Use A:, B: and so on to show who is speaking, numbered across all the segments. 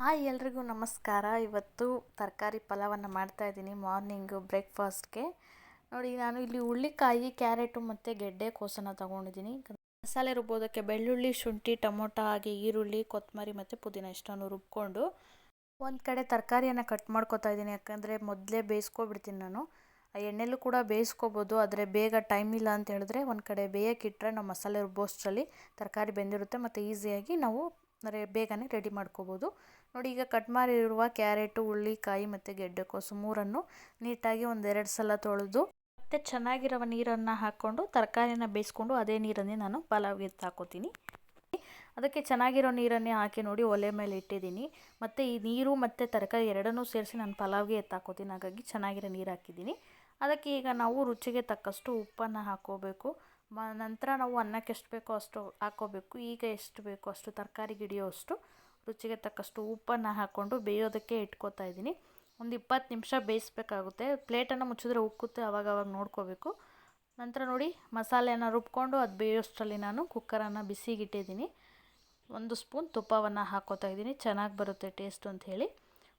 A: Hi ಎಲ್ರಿಗೂ ನಮಸ್ಕಾರ. ಇವತ್ತು ತರಕಾರಿ ಪಲಾವನ್ನು ಮಾಡ್ತಾಯಿದ್ದೀನಿ ಮಾರ್ನಿಂಗು ಬ್ರೇಕ್ಫಾಸ್ಟ್ಗೆ. ನೋಡಿ, ನಾನು ಇಲ್ಲಿ ಹುಳ್ಳಿಕಾಯಿ, ಕ್ಯಾರೆಟು ಮತ್ತು ಗೆಡ್ಡೆಕೋಸನ್ನು ತೊಗೊಂಡಿದ್ದೀನಿ. ಮಸಾಲೆ ರುಬ್ಬೋದಕ್ಕೆ ಬೆಳ್ಳುಳ್ಳಿ, ಶುಂಠಿ, ಟೊಮೊಟೊ, ಹಾಗೆ ಈರುಳ್ಳಿ, ಕೊತ್ತಂಬರಿ ಮತ್ತು ಪುದೀನ ಇಷ್ಟನ್ನು ರುಬ್ಕೊಂಡು ಒಂದು ಕಡೆ ತರಕಾರಿಯನ್ನು ಕಟ್ ಮಾಡ್ಕೊತಾ ಇದ್ದೀನಿ. ಯಾಕಂದರೆ ಮೊದಲೇ ಬೇಯಿಸ್ಕೊಬಿಡ್ತೀನಿ ನಾನು. ಎಣ್ಣೆಲ್ಲೂ ಕೂಡ ಬೇಯಿಸ್ಕೊಬೋದು, ಆದರೆ ಬೇಗ ಟೈಮ್ ಇಲ್ಲ ಅಂತ ಹೇಳಿದ್ರೆ ಒಂದು ಕಡೆ ಬೇಯಕ್ಕಿಟ್ರೆ ನಾವು ಮಸಾಲೆ ರುಬ್ಬೋಷ್ಟರಲ್ಲಿ ತರಕಾರಿ ಬೆಂದಿರುತ್ತೆ ಮತ್ತು ಈಸಿಯಾಗಿ ನಾವು ಬೇಗನೆ ರೆಡಿ ಮಾಡ್ಕೋಬೋದು. ನೋಡಿ, ಈಗ ಕಟ್ ಮಾಡಿರುವ ಕ್ಯಾರೆಟು, ಹುಳ್ಳಿಕಾಯಿ ಮತ್ತು ಗೆಡ್ಡೆಕೋಸು ಮೂರನ್ನು ನೀಟಾಗಿ ಒಂದೆರಡು ಸಲ ತೊಳೆದು ಮತ್ತು ಚೆನ್ನಾಗಿರೋ ನೀರನ್ನು ಹಾಕ್ಕೊಂಡು ತರಕಾರಿನ ಬೇಯಿಸ್ಕೊಂಡು ಅದೇ ನೀರನ್ನೇ ನಾನು ಪಲಾವ್ಗೆ ಹಾಕೋತೀನಿ. ಅದಕ್ಕೆ ಚೆನ್ನಾಗಿರೋ ನೀರನ್ನೇ ಹಾಕಿ ನೋಡಿ ಒಲೆ ಮೇಲೆ ಇಟ್ಟಿದ್ದೀನಿ. ಮತ್ತು ಈ ನೀರು ಮತ್ತು ತರಕಾರಿ ಎರಡನ್ನೂ ಸೇರಿಸಿ ನಾನು ಪಲಾವ್ಗೆ ಹಾಕೋತೀನಿ. ಹಾಗಾಗಿ ಚೆನ್ನಾಗಿರೋ ನೀರು ಹಾಕಿದ್ದೀನಿ. ಅದಕ್ಕೆ ಈಗ ನಾವು ರುಚಿಗೆ ತಕ್ಕಷ್ಟು ಉಪ್ಪನ್ನು ಹಾಕ್ಕೋಬೇಕು. ನಂತರ ನಾವು ಅನ್ನಕ್ಕೆ ಎಷ್ಟು ಬೇಕೋ ಅಷ್ಟು ಹಾಕ್ಕೋಬೇಕು. ಈಗ ಎಷ್ಟು ಬೇಕೋ ಅಷ್ಟು ತರಕಾರಿಗೆ ಹಿಡಿಯೋಷ್ಟು ರುಚಿಗೆ ತಕ್ಕಷ್ಟು ಉಪ್ಪನ್ನು ಹಾಕ್ಕೊಂಡು ಬೇಯೋದಕ್ಕೆ ಇಟ್ಕೋತಾ ಇದ್ದೀನಿ. ಒಂದು 20 ನಿಮಿಷ ಬೇಯಿಸ್ಬೇಕಾಗುತ್ತೆ. ಪ್ಲೇಟನ್ನು ಮುಚ್ಚಿದ್ರೆ ಉಕ್ಕುತ್ತೆ, ಆವಾಗವಾಗ ನೋಡ್ಕೋಬೇಕು. ನಂತರ ನೋಡಿ, ಮಸಾಲೆಯನ್ನು ರುಬ್ಕೊಂಡು ಅದು ಬೇಯೋಷ್ಟರಲ್ಲಿ ನಾನು ಕುಕ್ಕರನ್ನು ಬಿಸಿಗಿಟ್ಟಿದ್ದೀನಿ. 1 ಸ್ಪೂನ್ ತುಪ್ಪವನ್ನು ಹಾಕ್ಕೋತಾ ಇದ್ದೀನಿ, ಚೆನ್ನಾಗಿ ಬರುತ್ತೆ ಟೇಸ್ಟು ಅಂತ ಹೇಳಿ.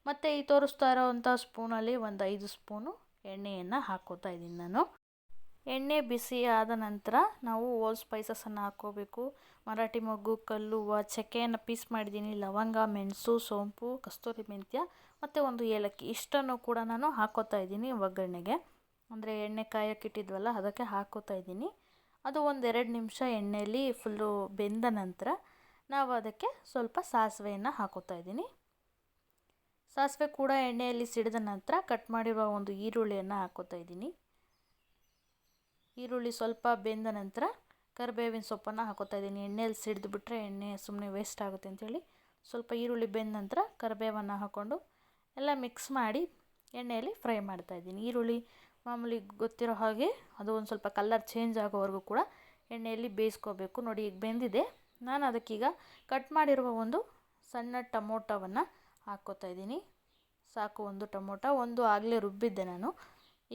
A: ಮತ್ತು ಈ ತೋರಿಸ್ತಾ ಇರೋವಂಥ ಸ್ಪೂನಲ್ಲಿ ಒಂದು 5 ಸ್ಪೂನು ಎಣ್ಣೆಯನ್ನು ಹಾಕ್ಕೋತಾ ಇದ್ದೀನಿ ನಾನು. ಎಣ್ಣೆ ಬಿಸಿ ಆದ ನಂತರ ನಾವು ಹೋಲ್ ಸ್ಪೈಸಸನ್ನು ಹಾಕ್ಕೋಬೇಕು. ಮರಾಠಿ ಮೊಗ್ಗು, ಕಲ್ಲುವ್ವ, ಚಕ್ಕೆಯನ್ನು ಪೀಸ್ ಮಾಡಿದ್ದೀನಿ, ಲವಂಗ, ಮೆಣಸು, ಸೋಂಪು, ಕಸ್ತೂರಿ ಮೆಂತ್ಯ ಮತ್ತು ಒಂದು ಏಲಕ್ಕಿ ಇಷ್ಟನ್ನು ಕೂಡ ನಾನು ಹಾಕ್ಕೋತಾ ಇದ್ದೀನಿ ಒಗ್ಗರಣೆಗೆ. ಅಂದರೆ ಎಣ್ಣೆ ಕಾಯಕ್ಕಿಟ್ಟಿದ್ವಲ್ಲ ಅದಕ್ಕೆ ಹಾಕ್ಕೋತಾ ಇದ್ದೀನಿ. ಅದು ಒಂದು 2 ನಿಮಿಷ ಎಣ್ಣೆಯಲ್ಲಿ ಫುಲ್ಲು ಬೆಂದ ನಂತರ ನಾವು ಅದಕ್ಕೆ ಸ್ವಲ್ಪ ಸಾಸಿವೆಯನ್ನು ಹಾಕ್ಕೋತಾ ಇದ್ದೀನಿ. ಸಾಸಿವೆ ಕೂಡ ಎಣ್ಣೆಯಲ್ಲಿ ಸಿಡಿದ ನಂತರ ಕಟ್ ಮಾಡಿರುವ ಒಂದು ಈರುಳ್ಳಿಯನ್ನು ಹಾಕ್ಕೋತಾ ಇದ್ದೀನಿ. ಈರುಳ್ಳಿ ಸ್ವಲ್ಪ ಬೆಂದ ನಂತರ ಕರಿಬೇವಿನ ಸೊಪ್ಪನ್ನು ಹಾಕೋತಾ ಇದ್ದೀನಿ. ಎಣ್ಣೆಯಲ್ಲಿ ಸಿಡಿದುಬಿಟ್ರೆ ಎಣ್ಣೆ ಸುಮ್ಮನೆ ವೇಸ್ಟ್ ಆಗುತ್ತೆ ಅಂಥೇಳಿ ಸ್ವಲ್ಪ ಈರುಳ್ಳಿ ಬೆಂದ ನಂತರ ಕರಿಬೇವನ್ನು ಹಾಕ್ಕೊಂಡು ಎಲ್ಲ ಮಿಕ್ಸ್ ಮಾಡಿ ಎಣ್ಣೆಯಲ್ಲಿ ಫ್ರೈ ಮಾಡ್ತಾಯಿದ್ದೀನಿ. ಈರುಳ್ಳಿ ಮಾಮೂಲಿ ಗೊತ್ತಿರೋ ಹಾಗೆ ಅದು ಒಂದು ಸ್ವಲ್ಪ ಕಲರ್ ಚೇಂಜ್ ಆಗೋವರೆಗೂ ಕೂಡ ಎಣ್ಣೆಯಲ್ಲಿ ಬೇಯಿಸ್ಕೋಬೇಕು. ನೋಡಿ, ಈಗ ಬೆಂದಿದೆ. ನಾನು ಅದಕ್ಕೀಗ ಕಟ್ ಮಾಡಿರುವ ಒಂದು ಸಣ್ಣ ಟೊಮೊಟೊವನ್ನು ಹಾಕ್ಕೋತಾ ಇದ್ದೀನಿ. ಸಾಕು, ಒಂದು ಟೊಮೊಟೊ, ಒಂದು ಆಗಲೇ ರುಬ್ಬಿದ್ದೆ ನಾನು.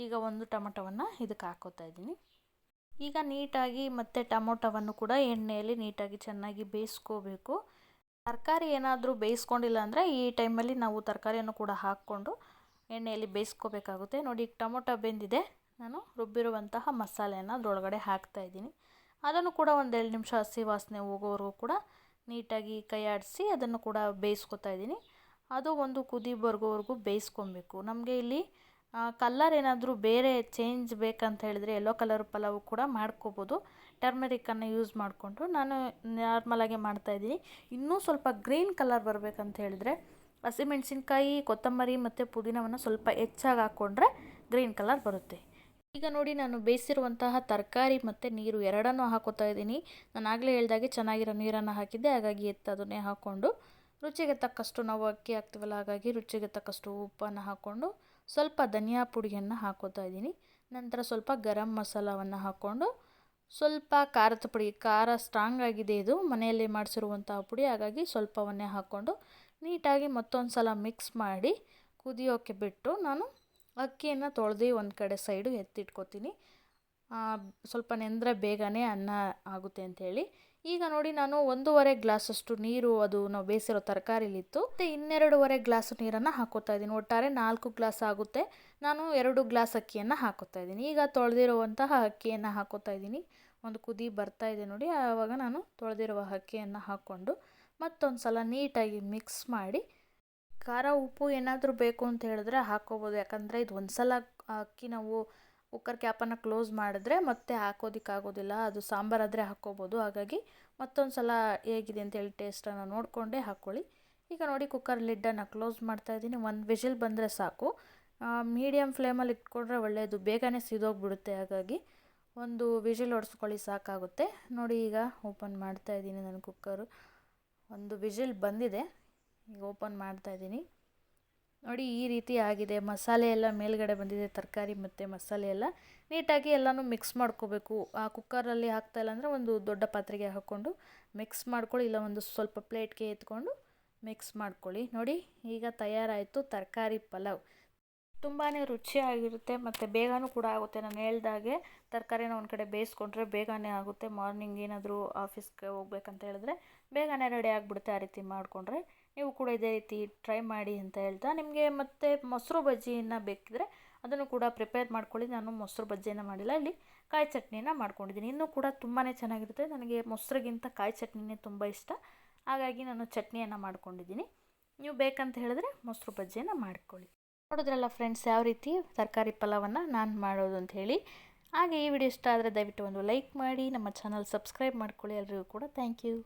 A: ಈಗ ಒಂದು ಟೊಮೊಟೊವನ್ನು ಇದಕ್ಕೆ ಹಾಕ್ಕೋತಾ ಇದ್ದೀನಿ. ಈಗ ನೀಟಾಗಿ ಮತ್ತು ಟೊಮೊಟೊವನ್ನು ಕೂಡ ಎಣ್ಣೆಯಲ್ಲಿ ನೀಟಾಗಿ ಚೆನ್ನಾಗಿ ಬೇಯಿಸ್ಕೋಬೇಕು. ತರಕಾರಿ ಏನಾದರೂ ಬೇಯಿಸ್ಕೊಂಡಿಲ್ಲ ಅಂದರೆ ಈ ಟೈಮಲ್ಲಿ ನಾವು ತರಕಾರಿಯನ್ನು ಕೂಡ ಹಾಕ್ಕೊಂಡು ಎಣ್ಣೆಯಲ್ಲಿ ಬೇಯಿಸ್ಕೋಬೇಕಾಗುತ್ತೆ. ನೋಡಿ, ಈಗ ಟೊಮೊಟೊ ಬೆಂದಿದೆ. ನಾನು ರುಬ್ಬಿರುವಂತಹ ಮಸಾಲೆಯನ್ನು ಅದರೊಳಗಡೆ ಹಾಕ್ತಾಯಿದ್ದೀನಿ. ಅದನ್ನು ಕೂಡ ಒಂದು 2 ನಿಮಿಷ ಹಸಿ ವಾಸನೆ ಹೋಗೋವರೆಗೂ ಕೂಡ ನೀಟಾಗಿ ಕೈ ಆಡಿಸಿ ಅದನ್ನು ಕೂಡ ಬೇಯಿಸ್ಕೊತಾ ಇದ್ದೀನಿ. ಅದು ಒಂದು ಕುದಿ ಬರೋವರೆಗೂ ಬೇಯಿಸ್ಕೊಬೇಕು. ನಮಗೆ ಇಲ್ಲಿ ಕಲ್ಲರ್ ಏನಾದರೂ ಬೇರೆ ಚೇಂಜ್ ಬೇಕಂತ ಹೇಳಿದರೆ ಯೆಲ್ಲೋ ಕಲರ್ ಪಲಾವು ಕೂಡ ಮಾಡ್ಕೋಬೋದು. ಟರ್ಮರಿಕನ್ನು ಯೂಸ್ ಮಾಡಿಕೊಂಡು ನಾನು ನಾರ್ಮಲಾಗಿ ಮಾಡ್ತಾಯಿದ್ದೀನಿ. ಇನ್ನೂ ಸ್ವಲ್ಪ ಗ್ರೀನ್ ಕಲರ್ ಬರಬೇಕಂತ ಹೇಳಿದರೆ ಹಸಿಮೆಣಸಿನ್ಕಾಯಿ, ಕೊತ್ತಂಬರಿ ಮತ್ತು ಪುದೀನವನ್ನು ಸ್ವಲ್ಪ ಹೆಚ್ಚಾಗಿ ಹಾಕ್ಕೊಂಡ್ರೆ ಗ್ರೀನ್ ಕಲರ್ ಬರುತ್ತೆ. ಈಗ ನೋಡಿ, ನಾನು ಬೇಯಿಸಿರುವಂತಹ ತರಕಾರಿ ಮತ್ತು ನೀರು ಎರಡನ್ನೂ ಹಾಕೋತಾ ಇದ್ದೀನಿ. ನಾನು ಆಗಲೇ ಹೇಳ್ದಾಗೆ ಚೆನ್ನಾಗಿರೋ ನೀರನ್ನು ಹಾಕಿದ್ದೆ, ಹಾಗಾಗಿ ಅದನ್ನೇ ಹಾಕ್ಕೊಂಡು ರುಚಿಗೆ ತಕ್ಕಷ್ಟು ನಾವು ಅಕ್ಕಿ ಹಾಕ್ತೀವಲ್ಲ, ಹಾಗಾಗಿ ರುಚಿಗೆ ತಕ್ಕಷ್ಟು ಉಪ್ಪನ್ನು ಹಾಕ್ಕೊಂಡು ಸ್ವಲ್ಪ ಧನಿಯಾ ಪುಡಿಯನ್ನು ಹಾಕ್ಕೋತಾ ಇದ್ದೀನಿ. ನಂತರ ಸ್ವಲ್ಪ ಗರಂ ಮಸಾಲವನ್ನು ಹಾಕ್ಕೊಂಡು ಸ್ವಲ್ಪ ಖಾರದ ಪುಡಿ, ಖಾರ ಸ್ಟ್ರಾಂಗ್ ಆಗಿದೆ ಇದು ಮನೆಯಲ್ಲಿ ಮಾಡಿಸಿರುವಂತಹ ಪುಡಿ, ಹಾಗಾಗಿ ಸ್ವಲ್ಪವನ್ನೇ ಹಾಕ್ಕೊಂಡು ನೀಟಾಗಿ ಮತ್ತೊಂದು ಸಲ ಮಿಕ್ಸ್ ಮಾಡಿ ಕುದಿಯೋಕ್ಕೆ ಬಿಟ್ಟು ನಾನು ಅಕ್ಕಿಯನ್ನು ತೊಳೆದು ಒಂದು ಕಡೆ ಸೈಡು ಎತ್ತಿಟ್ಕೋತೀನಿ. ಸ್ವಲ್ಪ ನೆಂದರೆ ಬೇಗನೆ ಅನ್ನ ಆಗುತ್ತೆ ಅಂಥೇಳಿ. ಈಗ ನೋಡಿ, ನಾನು 1.5 ಗ್ಲಾಸಷ್ಟು ನೀರು ಅದು ನಾವು ಬೇಯಿಸಿರೋ ತರಕಾರಿಲಿತ್ತು ಮತ್ತು 2.5 ಗ್ಲಾಸ್ ನೀರನ್ನು ಹಾಕ್ಕೋತಾ ಇದ್ದೀನಿ. ಒಟ್ಟಾರೆ 4 ಗ್ಲಾಸ್ ಆಗುತ್ತೆ. ನಾನು 2 ಗ್ಲಾಸ್ ಅಕ್ಕಿಯನ್ನು ಹಾಕ್ಕೋತಾ ಇದ್ದೀನಿ. ಈಗ ತೊಳೆದಿರುವಂತಹ ಅಕ್ಕಿಯನ್ನು ಹಾಕ್ಕೋತಾ ಇದ್ದೀನಿ. ಒಂದು ಕುದಿ ಬರ್ತಾ ಇದೆ ನೋಡಿ, ಆವಾಗ ನಾನು ತೊಳೆದಿರುವ ಅಕ್ಕಿಯನ್ನು ಹಾಕ್ಕೊಂಡು ಮತ್ತೊಂದು ಸಲ ನೀಟಾಗಿ ಮಿಕ್ಸ್ ಮಾಡಿ ಖಾರ ಉಪ್ಪು ಏನಾದರೂ ಬೇಕು ಅಂತ ಹೇಳಿದ್ರೆ ಹಾಕ್ಕೋಬೋದು. ಯಾಕಂದರೆ ಇದು ಒಂದು ಸಲ ಅಕ್ಕಿ ನಾವು ಕುಕ್ಕರ್ ಕ್ಯಾಪನ್ನು ಕ್ಲೋಸ್ ಮಾಡಿದ್ರೆ ಮತ್ತೆ ಹಾಕೋದಕ್ಕಾಗೋದಿಲ್ಲ. ಅದು ಸಾಂಬಾರಾದರೆ ಹಾಕ್ಕೋಬೋದು. ಹಾಗಾಗಿ ಮತ್ತೊಂದು ಸಲ ಹೇಗಿದೆ ಅಂತೇಳಿ ಟೇಸ್ಟನ್ನು ನೋಡಿಕೊಂಡೇ ಹಾಕ್ಕೊಳ್ಳಿ. ಈಗ ನೋಡಿ, ಕುಕ್ಕರ್ ಲಿಡ್ಡನ್ನು ಕ್ಲೋಸ್ ಮಾಡ್ತಾಯಿದ್ದೀನಿ. 1 ವಿಷಿಲ್ ಬಂದರೆ ಸಾಕು. ಮೀಡಿಯಮ್ ಫ್ಲೇಮಲ್ಲಿ ಇಟ್ಕೊಂಡ್ರೆ ಒಳ್ಳೆಯದು, ಬೇಗನೆ ಸಿದೋಗ್ಬಿಡುತ್ತೆ. ಹಾಗಾಗಿ 1 ವಿಷಿಲ್ ಹೊಡೆಸ್ಕೊಳ್ಳಿ, ಸಾಕಾಗುತ್ತೆ. ನೋಡಿ, ಈಗ ಓಪನ್ ಮಾಡ್ತಾಯಿದ್ದೀನಿ. ನಾನು ಕುಕ್ಕರು 1 ವಿಷಿಲ್ ಬಂದಿದೆ. ಈಗ ಓಪನ್ ಮಾಡ್ತಾಯಿದ್ದೀನಿ. ನೋಡಿ, ಈ ರೀತಿ ಆಗಿದೆ. ಮಸಾಲೆ ಎಲ್ಲ ಮೇಲ್ಗಡೆ ಬಂದಿದೆ, ತರಕಾರಿ ಮತ್ತು ಮಸಾಲೆ ಎಲ್ಲ ನೀಟಾಗಿ ಎಲ್ಲನೂ ಮಿಕ್ಸ್ ಮಾಡ್ಕೋಬೇಕು. ಆ ಕುಕ್ಕರಲ್ಲಿ ಹಾಕ್ತಾಯಿಲ್ಲ ಅಂದರೆ ಒಂದು ದೊಡ್ಡ ಪಾತ್ರೆಗೆ ಹಾಕ್ಕೊಂಡು ಮಿಕ್ಸ್ ಮಾಡ್ಕೊಳ್ಳಿ, ಇಲ್ಲ ಒಂದು ಸ್ವಲ್ಪ ಪ್ಲೇಟ್ಗೆ ಎತ್ಕೊಂಡು ಮಿಕ್ಸ್ ಮಾಡ್ಕೊಳ್ಳಿ. ನೋಡಿ, ಈಗ ತಯಾರಾಯಿತು ತರಕಾರಿ ಪಲಾವ್. ತುಂಬಾ ರುಚಿಯಾಗಿರುತ್ತೆ ಮತ್ತು ಬೇಗನೂ ಕೂಡ ಆಗುತ್ತೆ. ನಾನು ಹೇಳ್ದಾಗೆ ತರಕಾರಿನ ಒಂದು ಕಡೆ ಬೇಯಿಸ್ಕೊಂಡ್ರೆ ಬೇಗನೆ ಆಗುತ್ತೆ. ಮಾರ್ನಿಂಗ್ ಏನಾದರೂ ಆಫೀಸ್ಗೆ ಹೋಗ್ಬೇಕಂತ ಹೇಳಿದ್ರೆ ಬೇಗನೆ ರೆಡಿ ಆಗಿಬಿಡುತ್ತೆ. ಆ ರೀತಿ ಮಾಡಿಕೊಂಡ್ರೆ ನೀವು ಕೂಡ ಇದೇ ರೀತಿ ಟ್ರೈ ಮಾಡಿ ಅಂತ ಹೇಳ್ತಾ, ನಿಮಗೆ ಮತ್ತು ಮೊಸರು ಬಜ್ಜಿಯನ್ನು ಬೇಕಿದ್ರೆ ಅದನ್ನು ಕೂಡ ಪ್ರಿಪೇರ್ ಮಾಡ್ಕೊಳ್ಳಿ. ನಾನು ಮೊಸರು ಬಜ್ಜಿಯನ್ನು ಮಾಡಿಲ್ಲ, ಇಲ್ಲಿ ಕಾಯಿ ಚಟ್ನಿನ ಮಾಡ್ಕೊಂಡಿದ್ದೀನಿ. ಇನ್ನೂ ಕೂಡ ತುಂಬಾ ಚೆನ್ನಾಗಿರುತ್ತೆ. ನನಗೆ ಮೊಸರಿಗಿಂತ ಕಾಯಿ ಚಟ್ನಿನೇ ತುಂಬ ಇಷ್ಟ, ಹಾಗಾಗಿ ನಾನು ಚಟ್ನಿಯನ್ನು ಮಾಡ್ಕೊಂಡಿದ್ದೀನಿ. ನೀವು ಬೇಕಂತ ಹೇಳಿದ್ರೆ ಮೊಸರು ಬಜ್ಜಿಯನ್ನು ಮಾಡ್ಕೊಳ್ಳಿ. ನೋಡಿದ್ರಲ್ಲ ಫ್ರೆಂಡ್ಸ್, ಯಾವ ರೀತಿ ತರಕಾರಿ ಪಲಾವನ್ನು ನಾನು ಮಾಡೋದು ಅಂತ ಹೇಳಿ. ಹಾಗೆ ಈ ವಿಡಿಯೋ ಇಷ್ಟ ಆದರೆ ದಯವಿಟ್ಟು ಒಂದು ಲೈಕ್ ಮಾಡಿ, ನಮ್ಮ ಚಾನಲ್ ಸಬ್ಸ್ಕ್ರೈಬ್ ಮಾಡ್ಕೊಳ್ಳಿ. ಎಲ್ಲರಿಗೂ ಕೂಡ ಥ್ಯಾಂಕ್ ಯು.